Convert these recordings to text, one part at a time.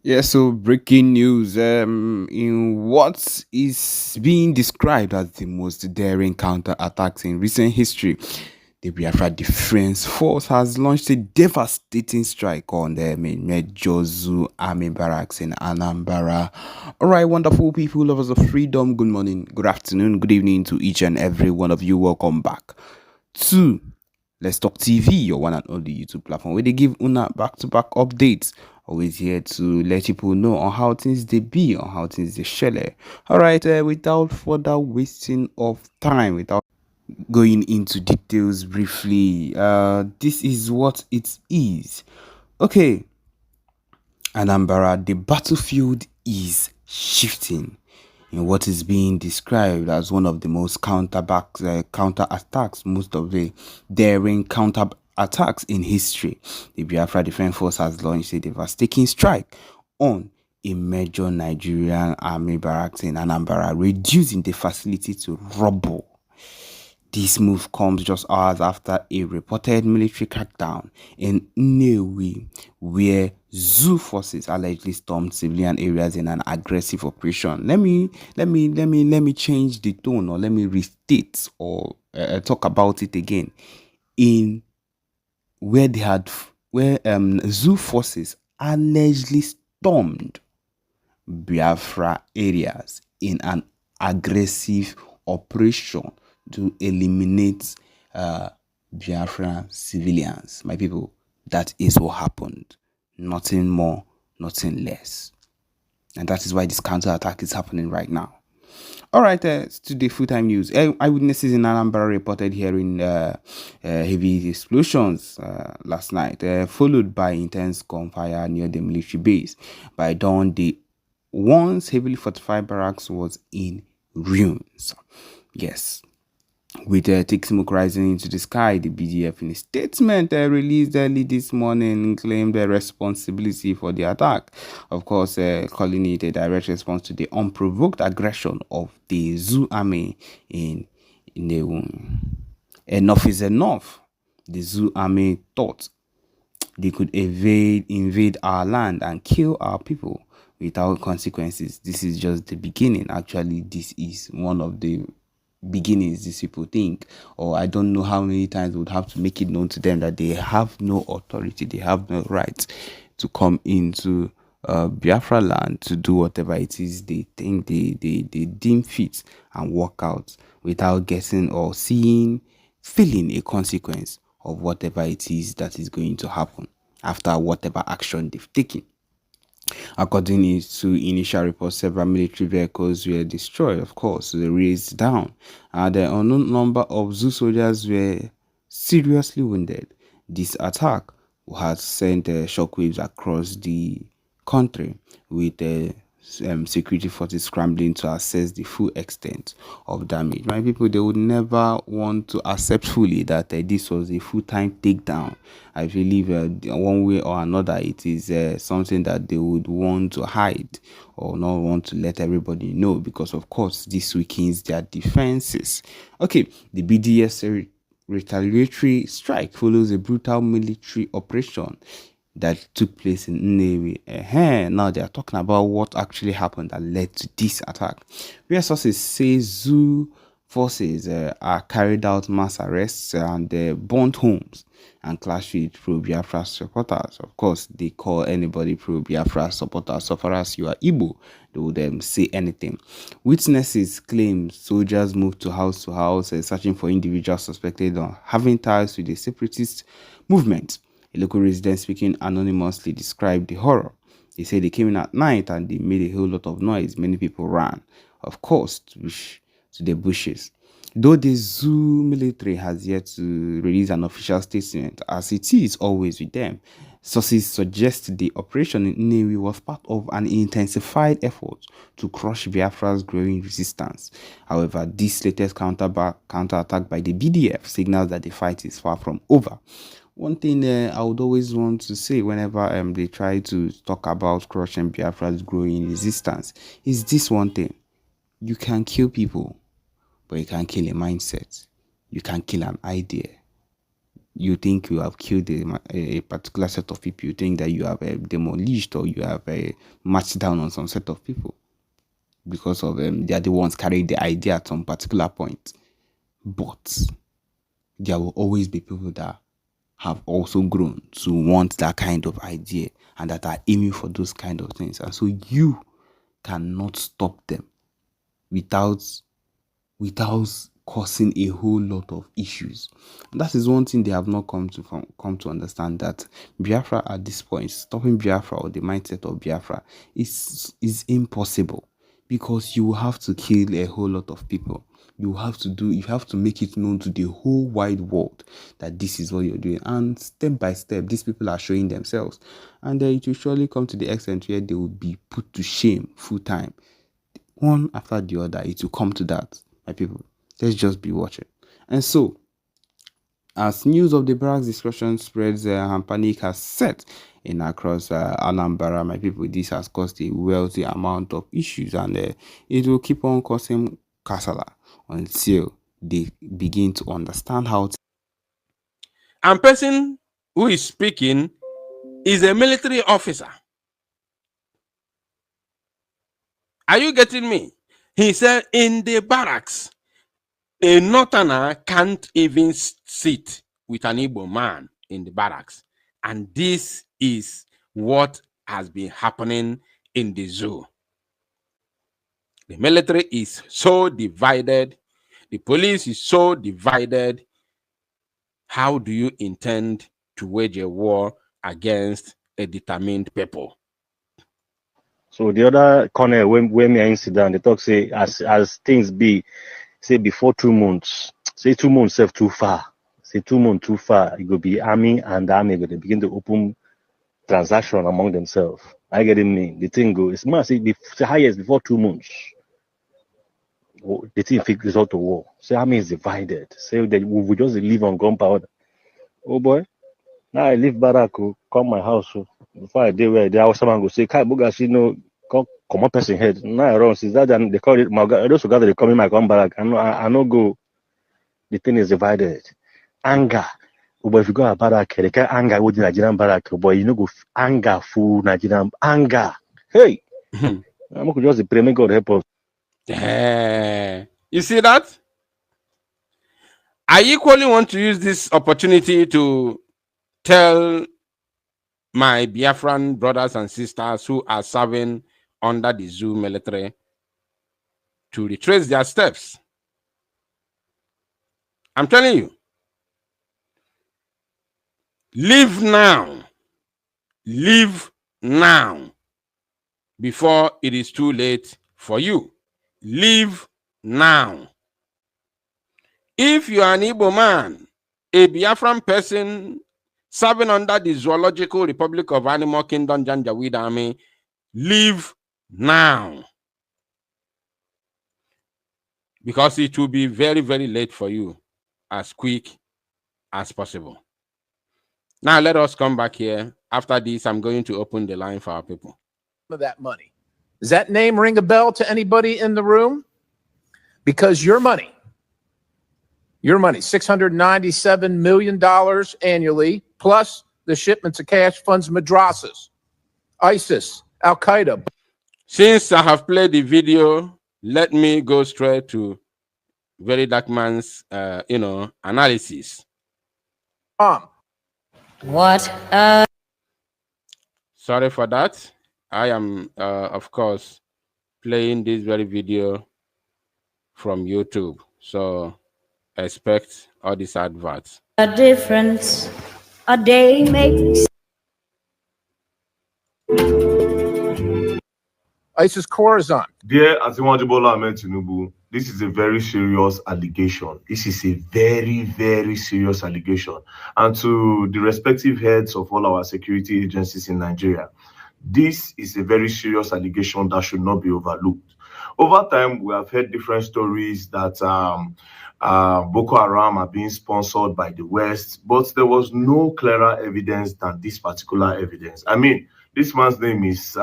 Yeah, so breaking news. In what is being described as the most daring counterattacks in recent history, the Biafra Defense Force has launched a devastating strike on the major Zoo Army barracks in Anambra. All right, wonderful people, lovers of freedom. Good morning, good afternoon, good evening to each and every one of you. Welcome back to Let's Talk TV, your one and only YouTube platform where they give una back-to-back updates. Always here to let people know on how things they be, on how things they share. All right, without further wasting of time, without going into details briefly, this is what it is. Okay, Anambra, the battlefield is shifting in what is being described as one of the most counter attacks, most of the daring counter attacks in history. The Biafra Defense Force has launched a devastating strike on a major Nigerian army barracks in Anambra, reducing the facility to rubble. This move comes just hours after a reported military crackdown in Nnewi, where zoo forces allegedly stormed civilian areas in an aggressive operation. Let me change the tone, or let me restate, or talk about it again. In where they had where zoo forces allegedly stormed Biafra areas in an aggressive operation to eliminate Biafran civilians. My people, that is what happened. Nothing more, nothing less. And that is why this counterattack is happening right now. All right, to the full-time news. Eyewitnesses in Anambra reported hearing heavy explosions last night, followed by intense gunfire near the military base. By dawn, the once heavily fortified barracks was in ruins. Yes. With thick smoke rising into the sky, the BDF, in a statement released early this morning, claimed the responsibility for the attack. Of course, calling it a direct response to the unprovoked aggression of the Zoo army in the enough is enough. The Zoo army thought they could invade our land and kill our people without consequences. This is just the beginning. Actually, this is one of the beginnings these people think, or I don't know how many times we would have to make it known to them that they have no authority, they have no right to come into Biafra land to do whatever it is they think they deem fit and walk out without getting or seeing, feeling a consequence of whatever it is that is going to happen after whatever action they've taken. According to initial reports, several military vehicles were destroyed, of course, they razed down. The unknown number of zoo soldiers were seriously wounded. This attack has sent shockwaves across the country, with security forces scrambling to assess the full extent of damage. My people, they would never want to accept fully that this was a full-time takedown. I believe one way or another, it is something that they would want to hide or not want to let everybody know, because of course this weakens their defenses. Okay, the BDS retaliatory strike follows a brutal military operation that took place in Nnewi. Now they are talking about what actually happened that led to this attack. Where sources say zoo forces are carried out mass arrests and burnt homes and clashed with pro-Biafra supporters. Of course, they call anybody pro-Biafra supporters. So far as you are Igbo, they would say anything. Witnesses claim soldiers moved to house, searching for individuals suspected of having ties with the separatist movement. A local resident speaking anonymously described the horror. They said they came in at night and they made a whole lot of noise. Many people ran, of course, to the bushes. Though the zoo military has yet to release an official statement, as it is always with them, sources suggest the operation in Nnewi was part of an intensified effort to crush Biafra's growing resistance. However, this latest counterattack by the BDF signals that the fight is far from over. One thing I would always want to say whenever they try to talk about crushing Biafra's growing resistance is this one thing: you can kill people, but you can't kill a mindset. You can kill an idea. You think you have killed a particular set of people. You think that you have demolished or you have marched down on some set of people because of they are the ones carrying the idea at some particular point. But there will always be people that have also grown to want that kind of idea and that are aiming for those kind of things. And so you cannot stop them without causing a whole lot of issues. And that is one thing they have not come to understand, that Biafra at this point, stopping Biafra or the mindset of Biafra is impossible, because you have to kill a whole lot of people. You have to make it known to the whole wide world that this is what you're doing. And step by step, these people are showing themselves. And it will surely come to the extent where they will be put to shame full time. One after the other, it will come to that, my people. Let's just be watching. And so, as news of the barracks discussion spreads and panic has set in across Anambra, my people, this has caused a wealthy amount of issues, and it will keep on causing kasala until they begin to understand how to. And person who is speaking is a military officer. Are you getting me? He said in the barracks, a northerner can't even sit with an Igbo man in the barracks. And this is what has been happening in the zoo. The military is so divided. The police is so divided. How do you intend to wage a war against a determined people? So the other corner where me in Sudan, they talk say as things be, say before 2 months, say 2 months serve too far. Say 2 months too far, it will be army and army they begin to open transaction among themselves. I get it mean. The thing go, it's must say the highest before 2 months. The thing fix result to war. Say army is divided. Say that we just live on gunpowder. Oh boy. Now I leave Barak, come my house. Before I did where there was someone go say, Kai Bugashi no come up person head. Now I run, since that and they call it my those who gather they come in my come Barak. I no go. The thing is divided. Anger. But if you go to Barak, they can anger with the Nigerian Barak, but you know go anger for Nigerian anger. Hey, I'm going to just pray, may God help us. You see that? I equally want to use this opportunity to tell my Biafran brothers and sisters who are serving under the zoo military to retrace their steps. I'm telling you, leave now. Leave now before it is too late for you. Leave now. If you are an Igbo man, a Biafran person serving under the Zoological Republic of Animal Kingdom Janjaweed Army, leave now. Because it will be very, very late for you, as quick as possible. Now let us come back here. After this, I'm going to open the line for our people. That money. Does that name ring a bell to anybody in the room? Because your money, $697 million annually, plus the shipments of cash funds madrasas, ISIS, Al-Qaeda. Since I have played the video, let me go straight to Very Dark Man's, analysis. What? Sorry for that. I am, of course, playing this very video from YouTube. So expect all these adverts. A difference a day makes. ISIS Khorasan. Dear Asiwaju Ahmed Tinubu, this is a very serious allegation. This is a very, very serious allegation. And to the respective heads of all our security agencies in Nigeria, this is a very serious allegation that should not be overlooked. Over time, we have heard different stories that Boko Haram are being sponsored by the West, but there was no clearer evidence than this particular evidence. I mean, this man's name is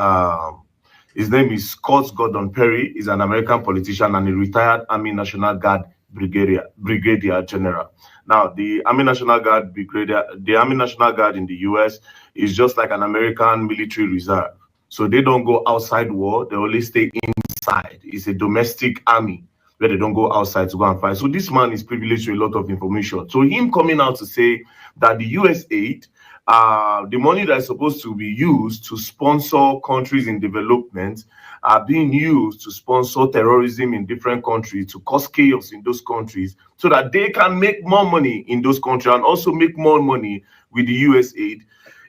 Scott Gordon Perry. He's an American politician and a retired Army National Guard brigadier general. Now, the Army National Guard the Army National Guard in the US is just like an American military reserve. So they don't go outside war, they only stay inside. It's a domestic army where they don't go outside to go and fight. So this man is privileged to a lot of information. So him coming out to say that the US aid, the money that is supposed to be used to sponsor countries in development, are being used to sponsor terrorism in different countries, to cause chaos in those countries, so that they can make more money in those countries and also make more money with the US aid.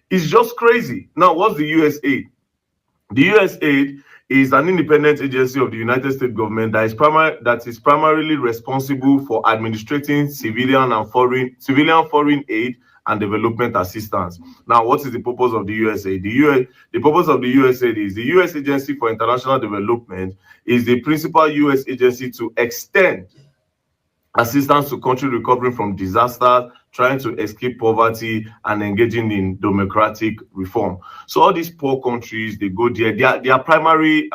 It's just crazy. Now, what's the US aid? The US aid is an independent agency of the United States government that is primarily responsible for administrating civilian foreign aid and development assistance. Now, what is the purpose of the USAID? The purpose of the USAID is the U.S. Agency for International Development is the principal U.S. agency to extend assistance to countries recovering from disasters, trying to escape poverty, and engaging in democratic reform. So all these poor countries, they go there. Their primary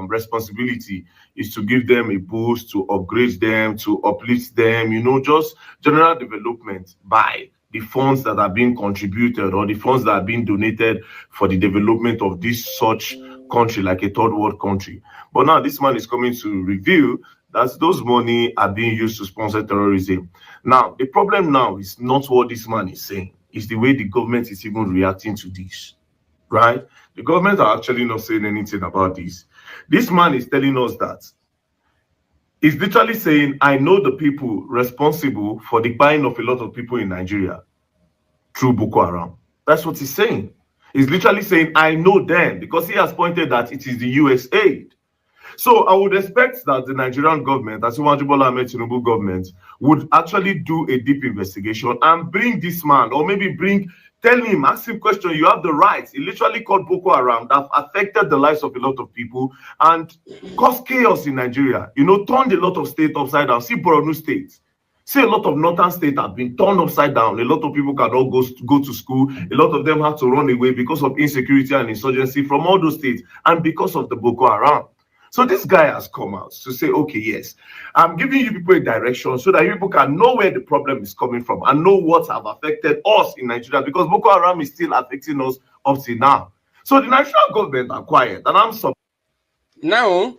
responsibility is to give them a boost, to upgrade them, to uplift them, just general development by the funds that are being contributed or the funds that are being donated for the development of this such country, like a third world country. But now this man is coming to reveal that those money are being used to sponsor terrorism. Now, the problem now is not what this man is saying, it's the way the government is even reacting to this, right? The government are actually not saying anything about this. This man is telling us that he's literally saying, I know the people responsible for the buying of a lot of people in Nigeria through Boko Haram. That's what he's saying. He's literally saying, I know them, because he has pointed that it is the US aid. So I would expect that the Nigerian government, as Bola Ahmed Tinubu government, would actually do a deep investigation and bring this man, or maybe tell him, ask him question. You have the right. He literally called Boko Haram that affected the lives of a lot of people and caused chaos in Nigeria. Turned a lot of states upside down. See Borno State. See, a lot of northern states have been turned upside down. A lot of people cannot go to school. A lot of them have to run away because of insecurity and insurgency from all those states and because of the Boko Haram. So this guy has come out to say, okay, yes, I'm giving you people a direction so that people can know where the problem is coming from and know what have affected us in Nigeria, because Boko Haram is still affecting us up to now. So the national government are quiet, and I'm sorry. Now,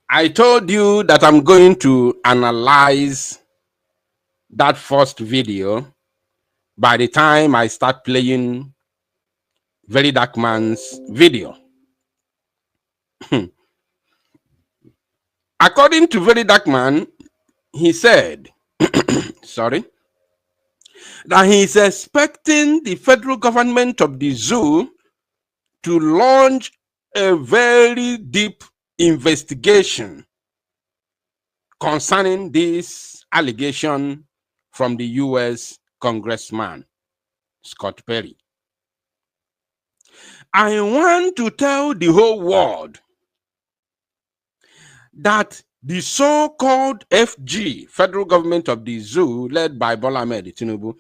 I told you that I'm going to analyze that first video by the time I start playing Very Dark Man's video. According to Very Dark Man, he said, sorry, that he is expecting the federal government of the zoo to launch a very deep investigation concerning this allegation from the U.S. Congressman, Scott Perry. I want to tell the whole world that the so-called FG, federal government of the zoo, led by Bola Ahmed Tinubu,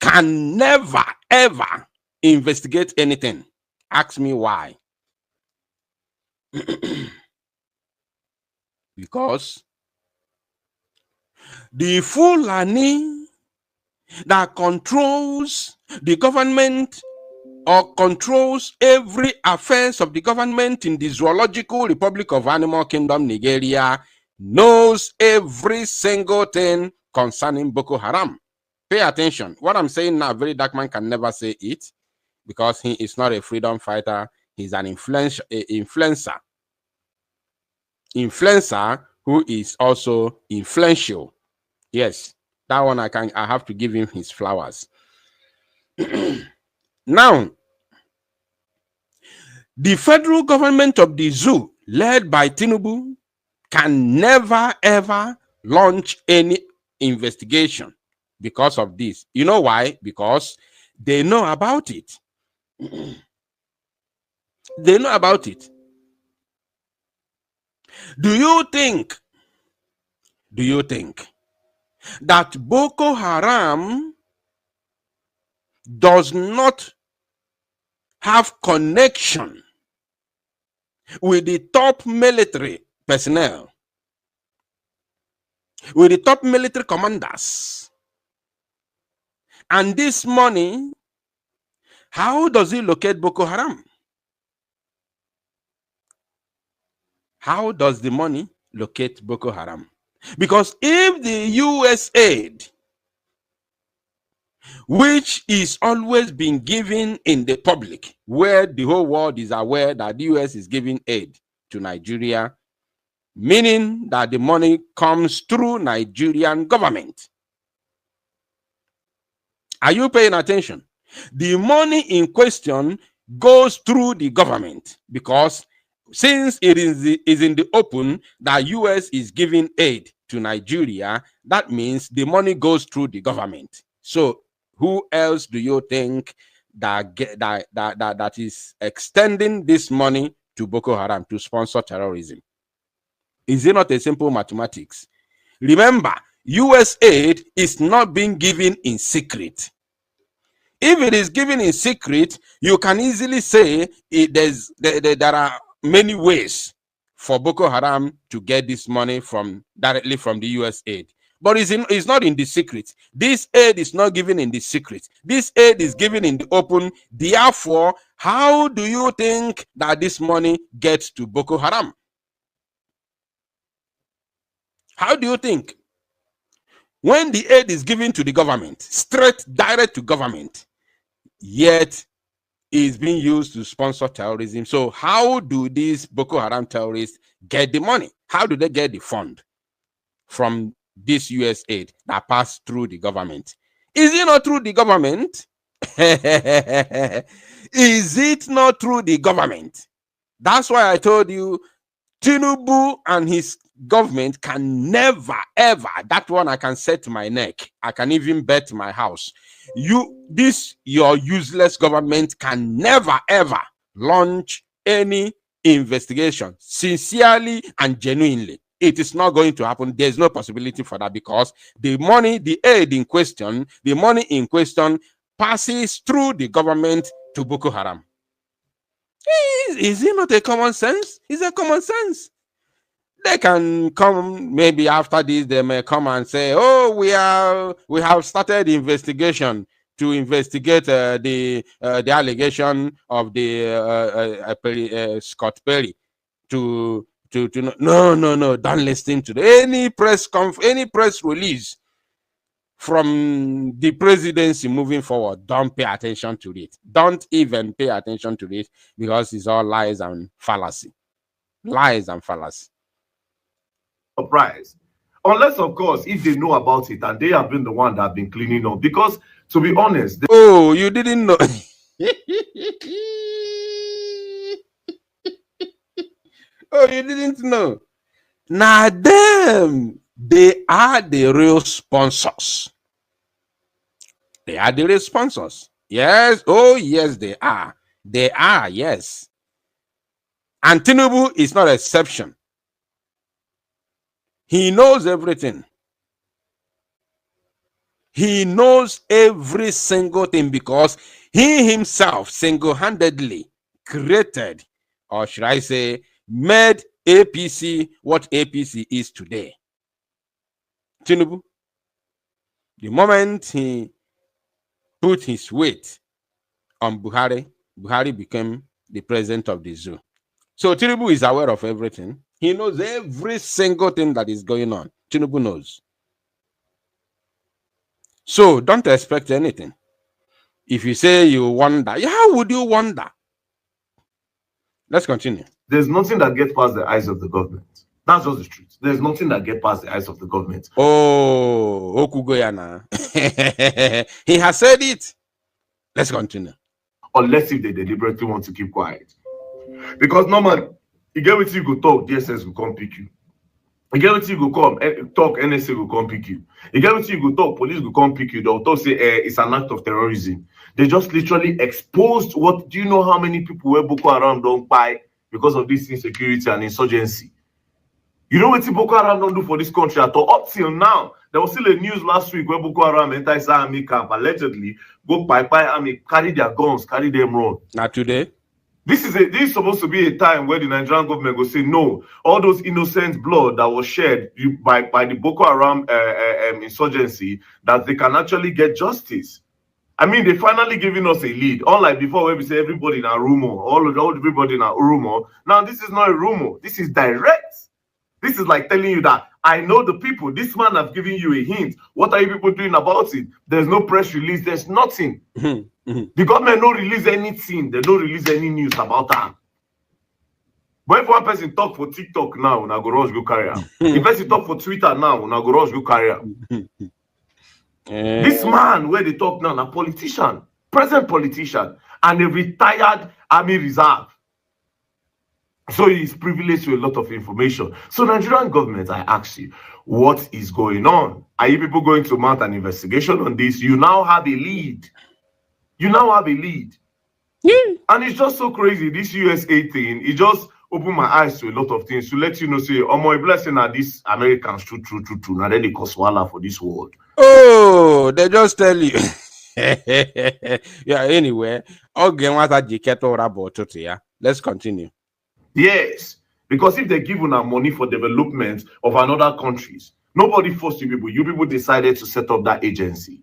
can never, ever investigate anything. Ask me why. Because the Fulani that controls the government or controls every affairs of the government in the Zoological Republic of Animal Kingdom, Nigeria, knows every single thing concerning Boko Haram. Pay attention. What I'm saying now, Very Dark Man can never say it because he is not a freedom fighter. He's an influencer. Influencer who is also influential. Yes, that one I have to give him his flowers. Now, the federal government of the zoo, led by Tinubu, can never ever launch any investigation because of this. You know why? Because they know about it. They know about it. Do you think that Boko Haram does not have connection with the top military personnel with the top military commanders. And this money, how does it locate Boko Haram? How does the money locate Boko Haram? Because if the US aid, which is always been given in the public, where the whole world is aware that the US is giving aid to Nigeria, meaning that the money comes through Nigerian government. Are you paying attention? The money in question goes through the government, because since it is in the open that US is giving aid to Nigeria, that means the money goes through the government. So who else do you think that is extending this money to Boko Haram to sponsor terrorism? Is it not a simple mathematics? Remember, US aid is not being given in secret. If it is given in secret, you can easily say there are many ways for Boko Haram to get this money directly from the US aid. But it's not in the secret. This aid is not given in the secret. This aid is given in the open. Therefore, how do you think that this money gets to Boko Haram? How do you think? When the aid is given to the government, straight, direct to government, yet is being used to sponsor terrorism. So how do these Boko Haram terrorists get the money? How do they get the fund from this US aid that passed through the government? Is it not through the government? Is it not through the government? That's why I told you Tinubu and his government can never, ever, that one I can set my neck. I can even bet my house. Your useless government can never, ever launch any investigation sincerely and genuinely. It is not going to happen. There's no possibility for that, because the money, the aid in question, the money in question passes through the government to Boko Haram. Is it not a common sense? It's a common sense. They can come, maybe after this, they may come and say, oh, we have started investigation to investigate the allegation of the Scott Perry to no, don't listen to any press release from the presidency moving forward. Don't pay attention to it. Don't even pay attention to it, because it's all lies and fallacy. Lies and fallacy. Surprise. Unless, of course, if they know about it and they have been the one that have been cleaning up. Because, to be honest... Oh, you didn't know. Oh, you didn't know. Now, they are the real sponsors. They are the real sponsors. Yes. Oh, yes, they are. They are, yes. And Tinubu is not an exception. He knows everything. He knows every single thing, because he himself single-handedly created, or should I say, made APC what APC is today. Tinubu, the moment he put his weight on Buhari, Buhari became the president of the zoo. So Tinubu is aware of everything. He knows every single thing that is going on. Tinubu knows. So don't expect anything. If you say you wonder, how would you wonder? Let's continue. There's nothing that gets past the eyes of the government. That's just the truth. There's nothing that gets past the eyes of the government. Oh, Okugoyana. He has said it. Let's continue. Unless if they deliberately want to keep quiet. Because normally, you get what you go talk, DSS will come pick you. You get what you go come talk, NSA will come pick you. You get what you go talk, police will come pick you. They'll talk, say it's an act of terrorism. They just literally exposed what. Do you know how many people were Boko Haram don't buy because of this insecurity and insurgency? You know what Boko Haram don't do for this country at all? Up till now, there was still a news last week where Boko Haram enters army camp, allegedly go by army, carry their guns, carry them run. Not today. This is supposed to be a time where the Nigerian government will say no. All those innocent blood that was shed by the Boko Haram insurgency, that they can actually get justice. I mean, they finally giving us a lead. Unlike before, where we say everybody in a rumor, everybody in a rumor. Now this is not a rumor. This is direct. This is like telling you that I know the people. This man has given you a hint. What are you people doing about it? There's no press release. There's nothing. The government don't release anything. They don't release any news about that. But if one person talk for TikTok now, una go rush go carry am. If person talk for Twitter now, una go rush go carry am. This man where they talk now, a politician, present politician, and a retired army reserve. So he's privileged to a lot of information. So Nigerian government, I ask you, what is going on? Are you people going to mount an investigation on this? You now have a lead. You now have a lead. Yeah. And it's just so crazy. This USA thing, it just opened my eyes to a lot of things to let you know, say, oh my blessing are these Americans, true. Now then they cause wala for this world. Oh, they just tell you. Yeah, anyway. Let's continue. Yes, because if they give us money for development of another countries, nobody forced you people. You people decided to set up that agency.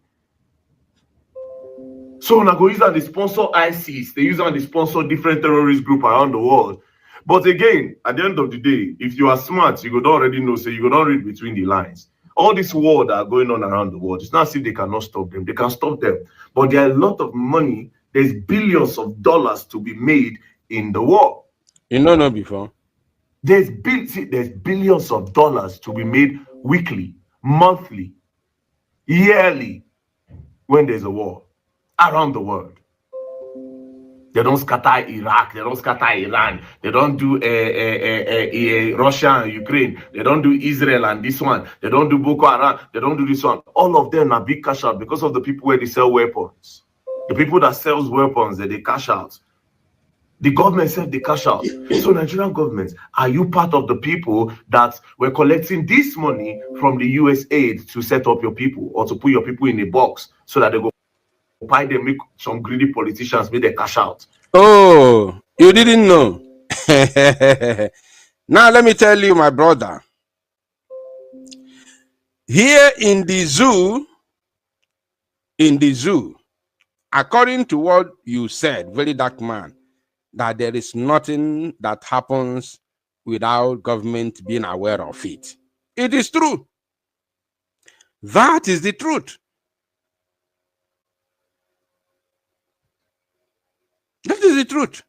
So now go use and they sponsor ISIS. They use and they sponsor different terrorist groups around the world. But again, at the end of the day, if you are smart, you could already know, so you could not read between the lines. All this war that are going on around the world, it's not as if they cannot stop them. They can stop them. But there are a lot of money. There's billions of dollars to be made in the war. You know before. There's billions of dollars to be made weekly, monthly, yearly when there's a war around the world. They don't scatter Iraq, they don't scatter Iran, they don't do Russia and Ukraine, they don't do Israel and this one, they don't do Boko Haram, they don't do this one. All of them are big cash out because of the people where they sell weapons. The people that sells weapons, they cash out. The government said they cash out. So Nigerian government, are you part of the people that were collecting this money from the US aid to set up your people or to put your people in a box so that they go buy them, make some greedy politicians make their cash out? Oh, you didn't know. Now let me tell you, my brother. Here in the zoo, according to what you said, very dark man, that there is nothing that happens without government being aware of it. It is true. That is the truth. That is the truth.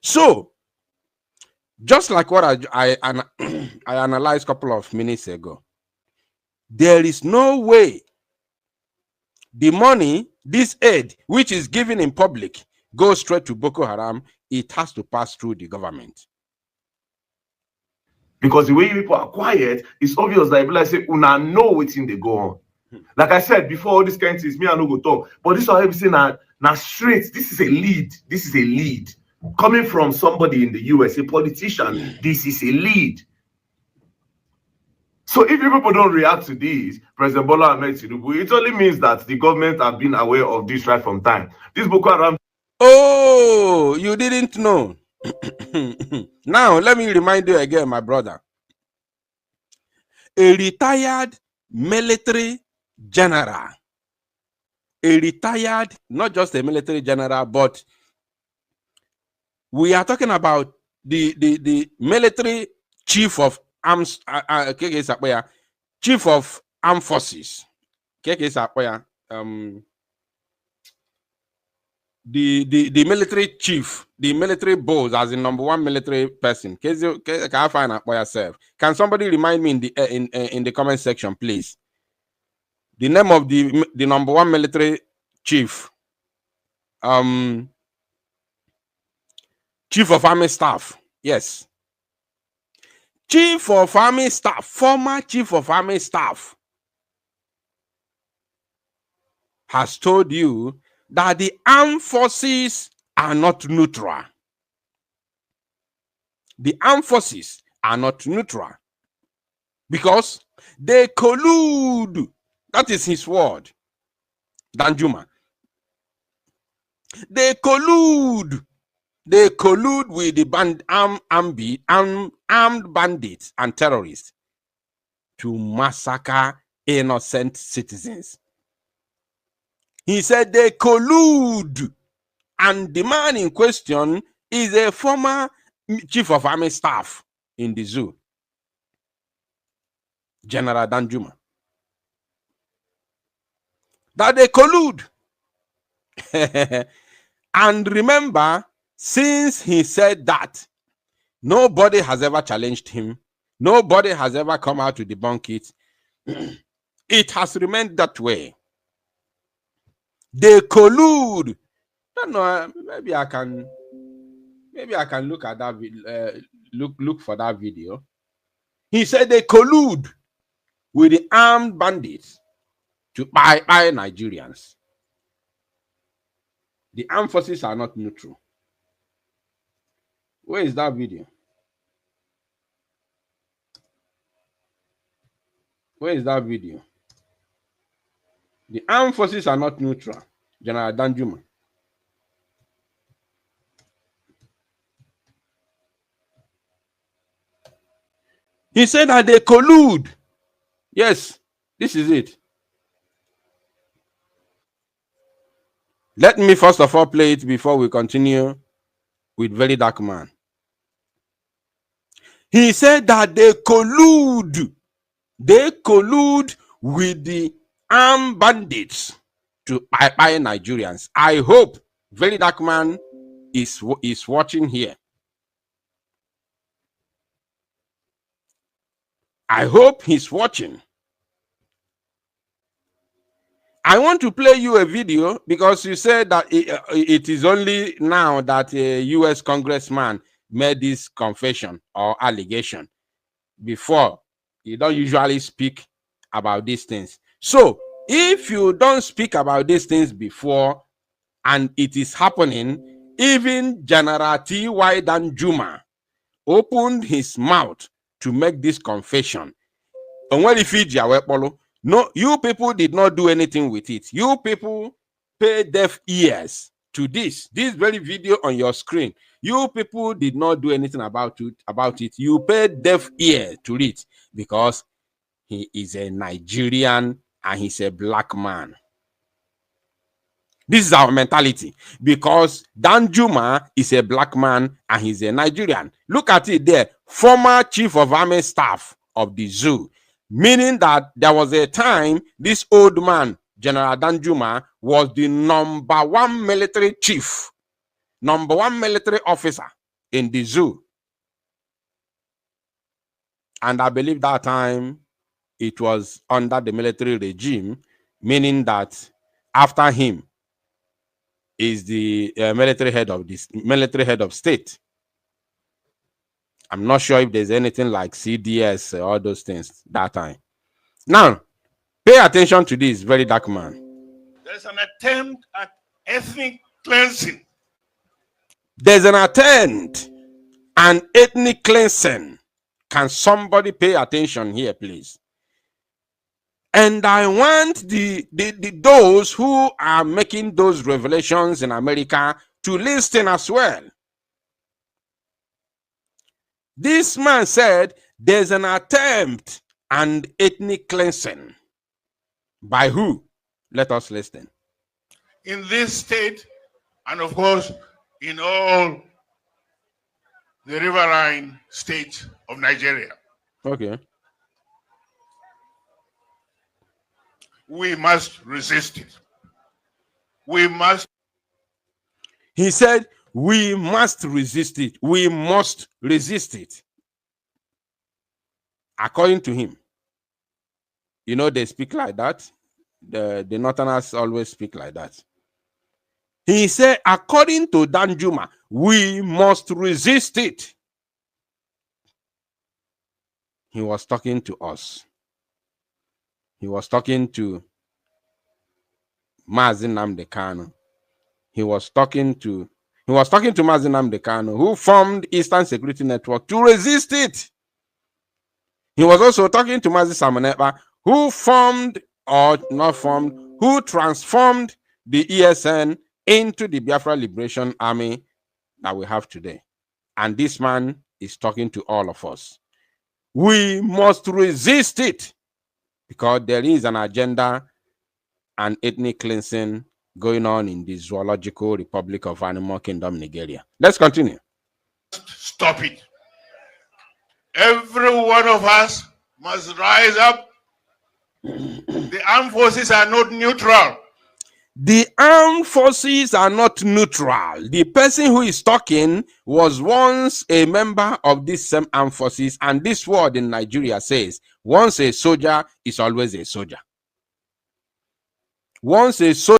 So, just like what I analyzed a couple of minutes ago, there is no way the money, this aid, which is given in public, goes straight to Boko Haram. It has to pass through the government. Because the way people are quiet, it's obvious that people like say, una know what's in they go on. Like I said before, all these kind of things, me I no go talk. But this is what I'm saying now straight. This is a lead. This is a lead. Coming from somebody in the US, a politician, this is a lead. So if people don't react to this, President Bola Ahmed Tinubu, it only means that the government have been aware of this right from time. This Boko Haram. Oh, you didn't know. Now, let me remind you again, my brother. A retired military general. A retired, not just a military general, but we are talking about the military chief of arms, chief of armed forces. The military chief, the military boss, as the number one military person. Can I find out by yourself? Can somebody remind me in the comment section, please? The name of the number one military chief, chief of army staff. Yes, chief of army staff, former chief of army staff, has told you that the armed forces are not neutral. The armed forces are not neutral because they collude. That is his word, Danjuma. They collude They collude with the armed bandits and terrorists to massacre innocent citizens. He said they collude, and the man in question is a former chief of army staff in the zoo, General Danjuma. That they collude. And remember, since he said that, nobody has ever challenged him. Nobody has ever come out to debunk it. It has remained that way. They collude. I don't know. Maybe I can look at that. Look for that video. He said they collude with the armed bandits to buy Nigerians. The armed forces are not neutral. Where is that video? Where is that video? The armed forces are not neutral. General Danjuma. He said that they collude. Yes, this is it. Let me first of all play it before we continue with Very Dark Man. He said that they collude. They collude with the armed bandits to buy Nigerians. I hope Very Dark Man is watching here. I hope he's watching. I want to play you a video because you said that it is only now that a U.S. congressman made this confession or allegation. Before, you don't usually speak about these things. So, if you don't speak about these things before and it is happening, even General T.Y. Danjuma opened his mouth to make this confession. And when he feeds your no, you people did not do anything with it. You people pay deaf ears to this very video on your screen. You people did not do anything about it. You pay deaf ear to it because he is a Nigerian and he's a black man. This is our mentality because Danjuma is a black man and he's a Nigerian. Look at it there. Former chief of army staff of the zoo. Meaning that there was a time this old man, General Danjuma, was the #1 military chief, #1 military officer in the zoo. And I believe that time it was under the military regime, meaning that after him is the military head of state. I'm not sure if there's anything like CDS or all those things that time. Now, pay attention to this, Very Dark Man. There's an attempt at ethnic cleansing. There's an attempt and ethnic cleansing. Can somebody pay attention here, please? And I want those who are making those revelations in America to listen as well. This man said there's an attempt and ethnic cleansing. By who? Let us listen. In this state, and of course, in all the riverine states of Nigeria. Okay. We must resist it. We must. He said, we must resist it. We must resist it. According to him. You know, they speak like that. The Northerners always speak like that. He said, according to Danjuma, we must resist it. He was talking to us. He was talking to Mazi Nnamdi Kanu. He was talking to Mazi Nnamdi Kanu, who formed Eastern Security Network to resist it. He was also talking to Mazi Samanekpa, who who transformed the ESN into the Biafra Liberation Army that we have today. And this man is talking to all of us. We must resist it because there is an agenda and ethnic cleansing going on in the Zoological Republic of Animal Kingdom, Nigeria. Let's continue. Stop it. Every one of us must rise up. The armed forces are not neutral. The armed forces are not neutral. The person who is talking was once a member of this same armed forces, and this word in Nigeria says, once a soldier is always a soldier. Once a soldier